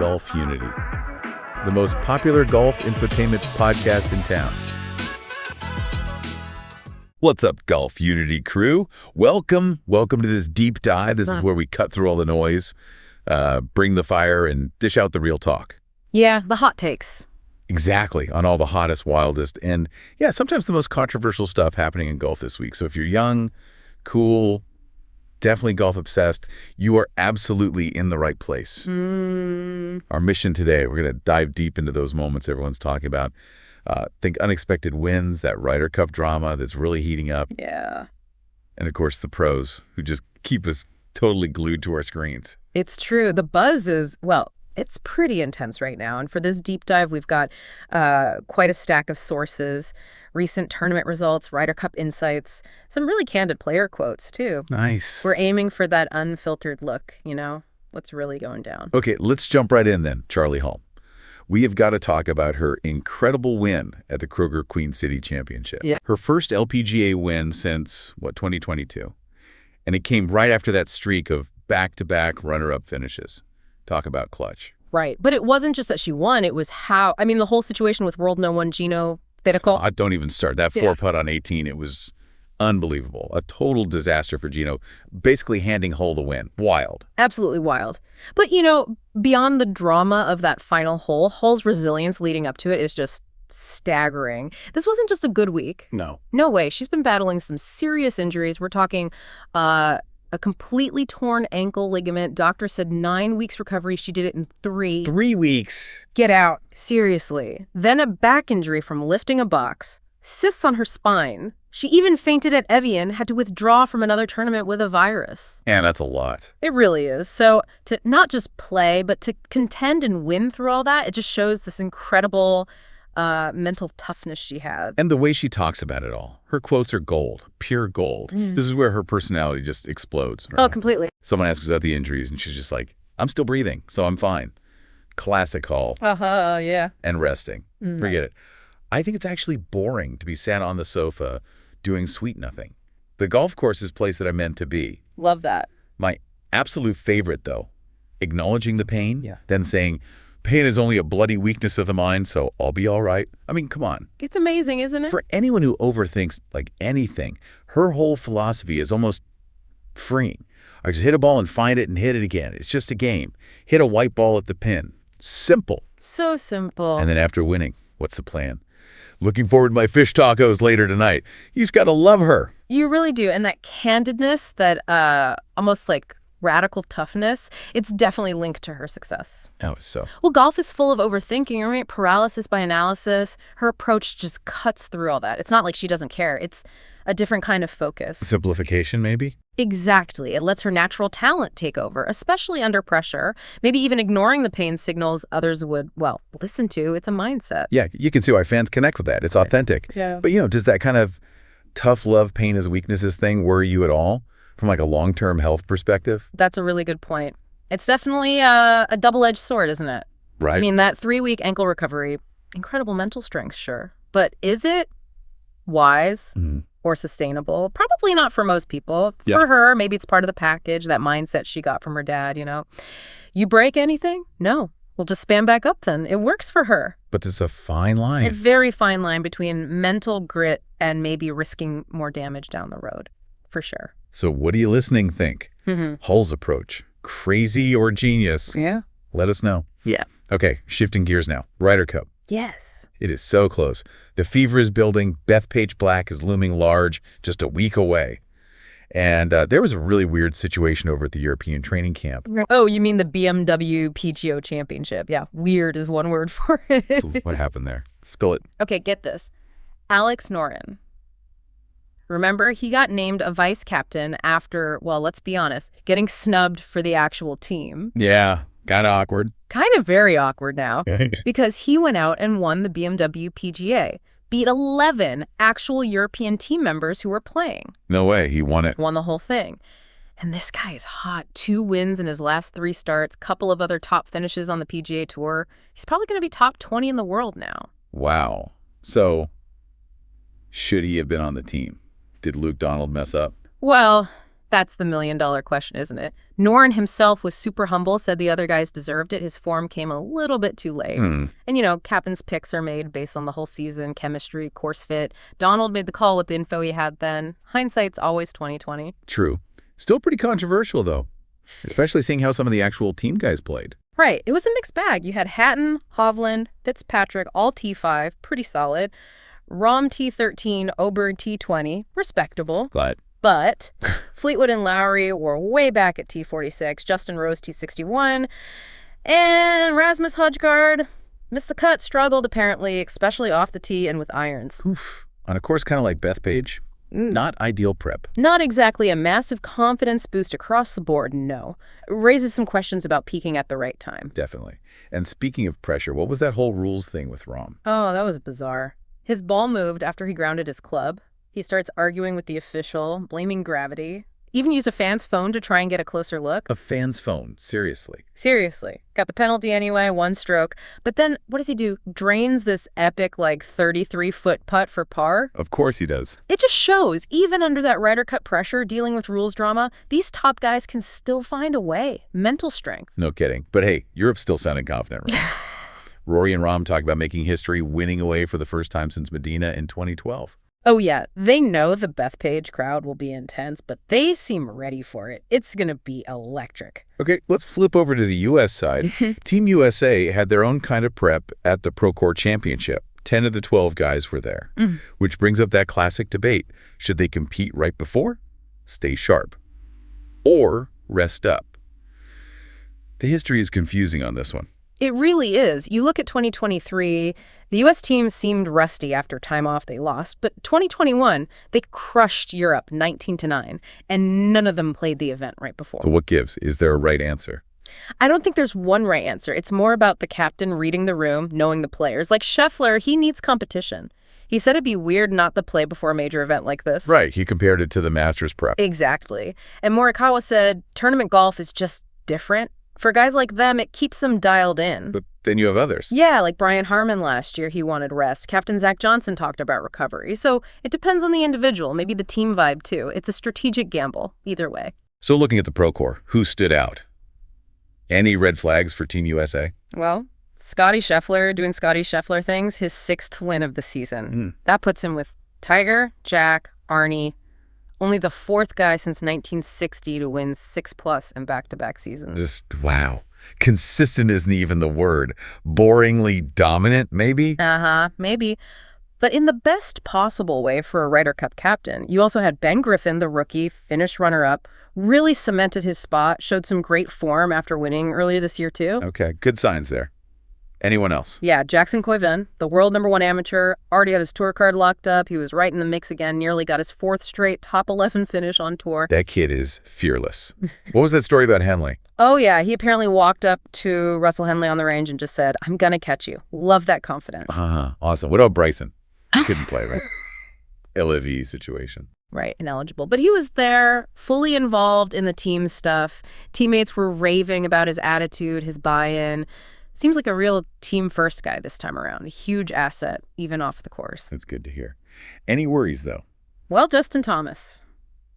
Golf Unity, the most popular golf infotainment podcast in town. What's up, Golf Unity crew? Welcome to this deep dive. This is where we cut through all the noise, bring the fire, and dish out the real talk. Yeah, the hot takes. Exactly, on all the hottest, wildest, and yeah, sometimes the most controversial stuff happening in golf this week. So if you're young, cool, definitely golf obsessed, you are absolutely in the right place. Our mission today, we're going to dive deep into those moments everyone's talking about. Think unexpected wins, that Ryder Cup drama that's really heating up. Yeah. And of course, the pros who just keep us totally glued to our screens. It's true. The buzz is, well, it's pretty intense right now. And for this deep dive, we've got quite a stack of sources, recent tournament results, Ryder Cup insights, some really candid player quotes, too. Nice. We're aiming for that unfiltered look, you know, what's really going down. Okay, let's jump right in then, Charley Hull. We have got to talk about her incredible win at the Kroger Queen City Championship. Yeah. Her first LPGA win since, 2022? And it came right after that streak of back-to-back runner-up finishes. Talk about clutch. Right. But it wasn't just that she won. It was how, I mean, the whole situation with world no one Gino Fittipaldi. Don't even start. That four-putt on 18, it was unbelievable. A total disaster for Gino, basically handing Hull the win. Wild. Absolutely wild. But, you know, beyond the drama of that final hole, Hull's resilience leading up to it is just staggering. This wasn't just a good week. No. No way. She's been battling some serious injuries. We're talking a completely torn ankle ligament. Doctor said 9 weeks recovery. She did it in 3. 3 weeks. Get out. Seriously. Then a back injury from lifting a box. Cysts on her spine. She even fainted at Evian, had to withdraw from another tournament with a virus. And that's a lot. It really is. So to not just play, but to contend and win through all that, it just shows this incredible mental toughness she had. And the way she talks about it all. Her quotes are gold, pure gold. This is where her personality just explodes. Oh, completely. Someone asks about the injuries, and she's just like, I'm still breathing, so I'm fine. Classic Hull. Yeah. And resting. Forget it. I think it's actually boring to be sat on the sofa doing sweet nothing. The golf course is a place that I'm meant to be. Love that. My absolute favorite, though, acknowledging the pain, then saying, pain is only a bloody weakness of the mind, so I'll be all right. I mean, come on. It's amazing, isn't it? For anyone who overthinks like anything, her whole philosophy is almost freeing. I just hit a ball and find it and hit it again. It's just a game. Hit a white ball at the pin. Simple. So simple. And then after winning, what's the plan? Looking forward to my fish tacos later tonight. You've got to love her. You really do. And that candidness, that almost like radical toughness, it's definitely linked to her success. Oh, so. Well, golf is full of overthinking, right? Paralysis by analysis. Her approach just cuts through all that. It's not like she doesn't care. It's a different kind of focus. Simplification, maybe? Exactly. It lets her natural talent take over, especially under pressure, maybe even ignoring the pain signals others would, well, listen to. It's a mindset. Yeah, you can see why fans connect with that. It's authentic. Yeah. But, does that kind of tough love, pain as weaknesses thing worry you at all from like a long-term health perspective? That's a really good point. It's definitely a double-edged sword, isn't it? Right. I mean, that 3-week ankle recovery, incredible mental strength, sure. But is it wise or sustainable? Probably not for most people. Yes. For her, maybe it's part of the package, that mindset she got from her dad, You break anything? No. We'll just span back up then. It works for her. But it's a fine line. A very fine line between mental grit and maybe risking more damage down the road, for sure. So what do you listening think? Hull's approach, crazy or genius? Yeah. Let us know. Yeah. Okay, shifting gears now. Ryder Cup. Yes. It is so close. The fever is building. Bethpage Black is looming large, just a week away. And there was a really weird situation over at the European training camp. Oh, you mean the BMW PGO Championship. Yeah, weird is one word for it. What happened there? Spill it. Okay, get this. Alex Noren. Remember, he got named a vice captain after, well, let's be honest, getting snubbed for the actual team. Yeah, kind of awkward. Kind of very awkward now, because he went out and won the BMW PGA, beat 11 actual European team members who were playing. No way, he won it. Won the whole thing. And this guy is hot. 2 wins in his last 3 starts, couple of other top finishes on the PGA Tour. He's probably going to be top 20 in the world now. Wow. So, should he have been on the team? Did Luke Donald mess up? Well, that's the $1 million question, isn't it? Noren himself was super humble, said the other guys deserved it. His form came a little bit too late. And, captain's picks are made based on the whole season, chemistry, course fit. Donald made the call with the info he had then. Hindsight's always 20/20. True. Still pretty controversial, though, especially seeing how some of the actual team guys played. Right. It was a mixed bag. You had Hatton, Hovland, Fitzpatrick, all T5, pretty solid. Rahm T13, Oberg T20, respectable. But Fleetwood and Lowry were way back at T46, Justin Rose T61, and Rasmus Højgaard missed the cut, struggled apparently, especially off the tee and with irons. Oof. On a course kind of like Bethpage, not ideal prep. Not exactly a massive confidence boost across the board, no. Raises some questions about peaking at the right time. Definitely. And speaking of pressure, what was that whole rules thing with Rahm? Oh, that was bizarre. His ball moved after he grounded his club. He starts arguing with the official, blaming gravity. Even used a fan's phone to try and get a closer look. A fan's phone? Seriously? Seriously. Got the penalty anyway, 1 stroke. But then, what does he do? Drains this epic, 33-foot putt for par? Of course he does. It just shows, even under that Ryder Cup pressure, dealing with rules drama, these top guys can still find a way. Mental strength. No kidding. But hey, Europe's still sounding confident, right? Rory and Rahm talk about making history, winning away for the first time since Medina in 2012. Oh, yeah. They know the Bethpage crowd will be intense, but they seem ready for it. It's going to be electric. Okay, let's flip over to the U.S. side. Team USA had their own kind of prep at the Procore Championship. 10 of the 12 guys were there, which brings up that classic debate. Should they compete right before? Stay sharp. Or rest up? The history is confusing on this one. It really is. You look at 2023, the U.S. team seemed rusty after time off they lost, but 2021, they crushed Europe 19-9, and none of them played the event right before. So what gives? Is there a right answer? I don't think there's one right answer. It's more about the captain reading the room, knowing the players. Like Scheffler, he needs competition. He said it'd be weird not to play before a major event like this. Right. He compared it to the Masters prep. Exactly. And Morikawa said tournament golf is just different. For guys like them, it keeps them dialed in. But then you have others. Yeah, like Brian Harman last year, he wanted rest. Captain Zach Johnson talked about recovery. So it depends on the individual, maybe the team vibe too. It's a strategic gamble, either way. So looking at the Procore, who stood out? Any red flags for Team USA? Well, Scottie Scheffler doing Scottie Scheffler things, his 6th win of the season. That puts him with Tiger, Jack, Arnie, only the 4th guy since 1960 to win 6+ in back-to-back seasons. Just, wow. Consistent isn't even the word. Boringly dominant, maybe? Maybe. But in the best possible way for a Ryder Cup captain. You also had Ben Griffin, the rookie, finished runner-up, really cemented his spot, showed some great form after winning earlier this year, too. Okay, good signs there. Anyone else? Yeah, Jackson Koivun, the world #1 amateur, already had his tour card locked up. He was right in the mix again, nearly got his 4th straight top 11 finish on tour. That kid is fearless. What was that story about Henley? Oh, yeah, he apparently walked up to Russell Henley on the range and just said, "I'm going to catch you." Love that confidence. Awesome. What about Bryson? He couldn't play, right? LAV situation. Right, ineligible. But he was there, fully involved in the team stuff. Teammates were raving about his attitude, his buy-in. Seems like a real team-first guy this time around. A huge asset, even off the course. That's good to hear. Any worries, though? Well, Justin Thomas.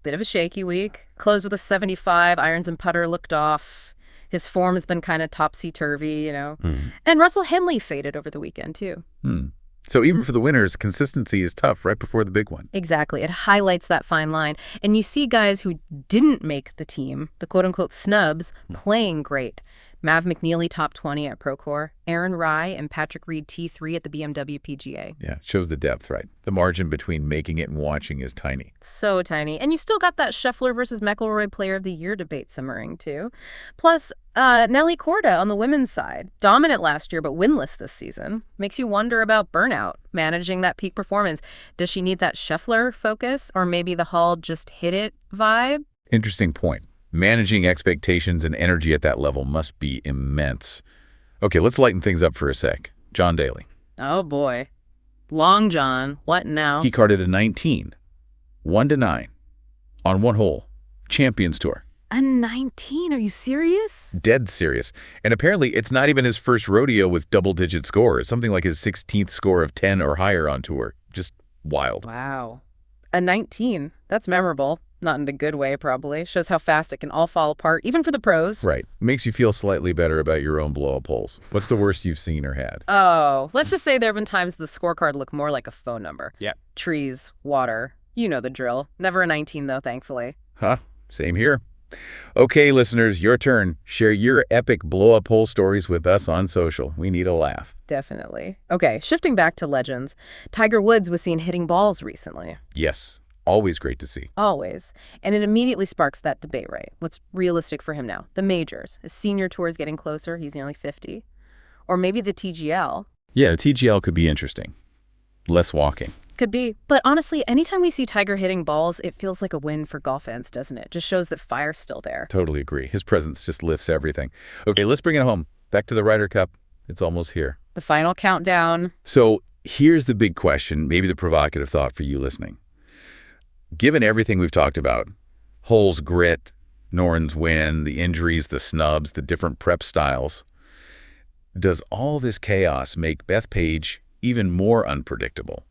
Bit of a shaky week. Closed with a 75. Irons and putter looked off. His form has been kind of topsy-turvy, And Russell Henley faded over the weekend, too. So even for the winners, consistency is tough right before the big one. Exactly. It highlights that fine line. And you see guys who didn't make the team, the quote-unquote snubs, playing great. Mav McNeely top 20 at Procore, Aaron Rye and Patrick Reed T3 at the BMW PGA. Yeah, shows the depth, right? The margin between making it and watching is tiny. So tiny. And you still got that Scheffler versus McIlroy Player of the Year debate simmering, too. Plus, Nelly Korda on the women's side. Dominant last year, but winless this season. Makes you wonder about burnout, managing that peak performance. Does she need that Scheffler focus, or maybe the Hull just hit it vibe? Interesting point. Managing expectations and energy at that level must be immense. Okay, let's lighten things up for a sec. John Daly. Oh, boy. Long John. What now? He carded a 19, 1-9, on one hole. Champions Tour. A 19? Are you serious? Dead serious. And apparently it's not even his first rodeo with double-digit scores. Something like his 16th score of 10 or higher on tour. Just wild. Wow. A 19. That's memorable. Not in a good way, probably. Shows how fast it can all fall apart, even for the pros. Right. Makes you feel slightly better about your own blow-up holes. What's the worst you've seen or had? Oh, let's just say there have been times the scorecard looked more like a phone number. Yeah. Trees, water. You know the drill. Never a 19, though, thankfully. Huh? Same here. Okay, listeners, your turn. Share your epic blow-up hole stories with us on social. We need a laugh. Definitely. Okay, shifting back to legends. Tiger Woods was seen hitting balls recently. Yes. Always great to see. Always. And it immediately sparks that debate, right? What's realistic for him now? The majors. His senior tour is getting closer. He's nearly 50. Or maybe the TGL. Yeah, the TGL could be interesting. Less walking. Could be. But honestly, anytime we see Tiger hitting balls, it feels like a win for golf fans, doesn't it? Just shows that fire's still there. Totally agree. His presence just lifts everything. Okay, let's bring it home. Back to the Ryder Cup. It's almost here. The final countdown. So here's the big question, maybe the provocative thought for you listening. Given everything we've talked about, Hull's grit, Noren's win, the injuries, the snubs, the different prep styles, does all this chaos make Bethpage even more unpredictable?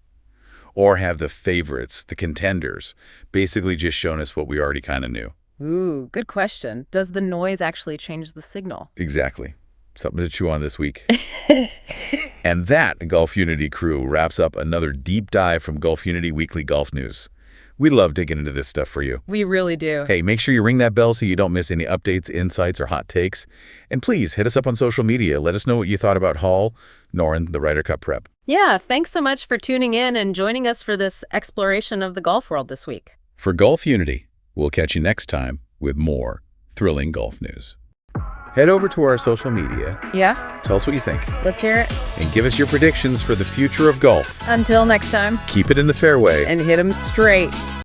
Or have the favorites, the contenders, basically just shown us what we already kind of knew? Ooh, good question. Does the noise actually change the signal? Exactly. Something to chew on this week. And that, Golf Unity crew, wraps up another deep dive from Golf Unity Weekly Golf News. We love digging into this stuff for you. We really do. Hey, make sure you ring that bell so you don't miss any updates, insights, or hot takes. And please, hit us up on social media. Let us know what you thought about Hull, Noren, the Ryder Cup prep. Yeah, thanks so much for tuning in and joining us for this exploration of the golf world this week. For Golf Unity, we'll catch you next time with more thrilling golf news. Head over to our social media. Yeah? Tell us what you think. Let's hear it. And give us your predictions for the future of golf. Until next time. Keep it in the fairway. And hit 'em straight.